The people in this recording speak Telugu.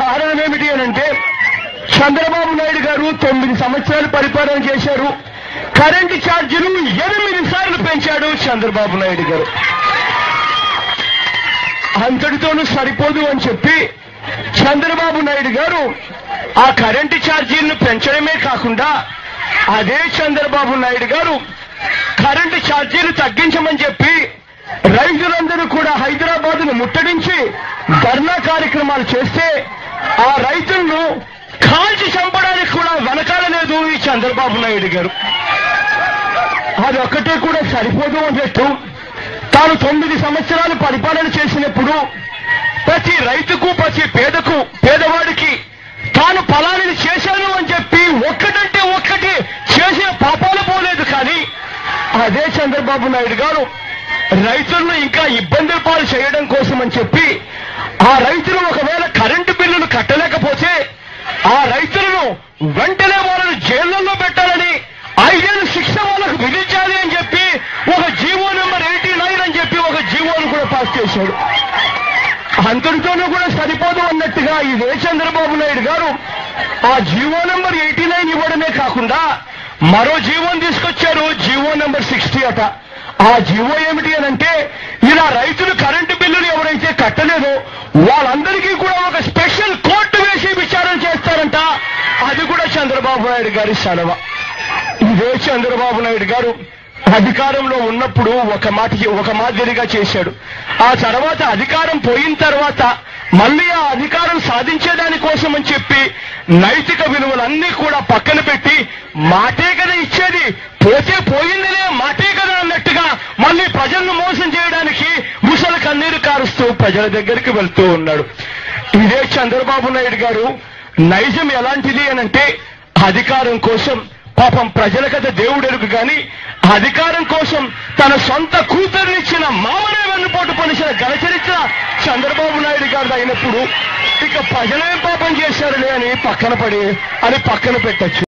కారణం ఏమిటి అనంటే చంద్రబాబు నాయుడు గారు 9 సంవత్సరాలు పరిపాలన చేశారు. కరెంటు ఛార్జీలు 8 సార్లు పెంచాడు చంద్రబాబు నాయుడు గారు. అంతటితోనూ సరిపోదు అని చెప్పి చంద్రబాబు నాయుడు గారు ఆ కరెంటు ఛార్జీలను పెంచడమే కాకుండా అదే చంద్రబాబు నాయుడు గారు కరెంటు ఛార్జీలు తగ్గించమని చెప్పి రైతులందరూ కూడా హైదరాబాద్ను ముట్టడించి ధర్నా కార్యక్రమాలు చేస్తే ఆ రైతులను కాల్చి చంపడానికి కూడా వెనకాడలేదు ఈ చంద్రబాబు నాయుడు గారు. అదొక్కటే కూడా సరిపోదు అన్నట్టు తాను 9 సంవత్సరాలు పరిపాలన చేసినప్పుడు ప్రతి రైతుకు ప్రతి పేదవాడికి తాను ఫలాన్ని చేశాను అని చెప్పి ఒక్కటంటే ఒక్కటి చేసిన పాపాలు పోలేదు. కానీ అదే చంద్రబాబు నాయుడు గారు రైతులను ఇంకా ఇబ్బందుల పాలు చేయడం కోసం అని చెప్పి ఆ రైతులు ఒకవేళ కరెంటు బిల్లులు కట్టలేకపోతే ఆ రైతులను వెంటనే వాళ్ళను జైళ్లలో పెట్టాలని 5 ఏళ్ల శిక్ష వాళ్ళకు విధించాలి అని చెప్పి ఒక జీవో నెంబర్ 89 అని చెప్పి ఒక జీవోను కూడా పాస్ చేశాడు. అంతటితోనూ కూడా సరిపోదు అన్నట్టుగా ఇదే చంద్రబాబు నాయుడు గారు ఆ జీవో నెంబర్ 89 ఇవ్వడమే కాకుండా మరో జీవోని తీసుకొచ్చారు, జీవో నెంబర్ 60 అట. ఆ జీవో ఏమిటి అనంటే ఇలా రైతులు కరెంటు బిల్లులు ఎవరైతే కట్టలేదో వాళ్ళందరికీ కూడా ఒక స్పెషల్ కోర్టు వేసి విచారణ చేస్తారంట. అది కూడా చంద్రబాబు నాయుడు గారి సెలవు. ఇదే చంద్రబాబు నాయుడు గారు అధికారంలో ఉన్నప్పుడు ఒక మాదిరిగా చేశాడు. ఆ తర్వాత అధికారం పోయిన తర్వాత మళ్ళీ ఆ అధికారం సాధించేదాని కోసం అని చెప్పి నైతిక విలువలన్నీ కూడా పక్కన పెట్టి మాటే కదా ఇచ్చేది, పోతే పోయిందనే మాటే కదా అన్నట్టుగా మళ్ళీ ప్రజలను మోసం చేయడానికి ముసలి కన్నీరు కారుస్తూ ప్రజల దగ్గరికి వెళ్తూ ఉన్నాడు. ఇదే చంద్రబాబు నాయుడు గారు నైజం ఎలాంటిది అనంటే అధికారం కోసం పాపం ప్రజల కథ దేవుడెరుగు కానీ అధికారం కోసం తన సొంత కూతురునిచ్చిన మామనే వెన్నుపోటు పొలిచిన ఘనచరిత్ర చంద్రబాబు నాయుడు గారు అయినప్పుడు ఇక ప్రజలేం పాపం చేశారులే అని పక్కన పెట్టచ్చు.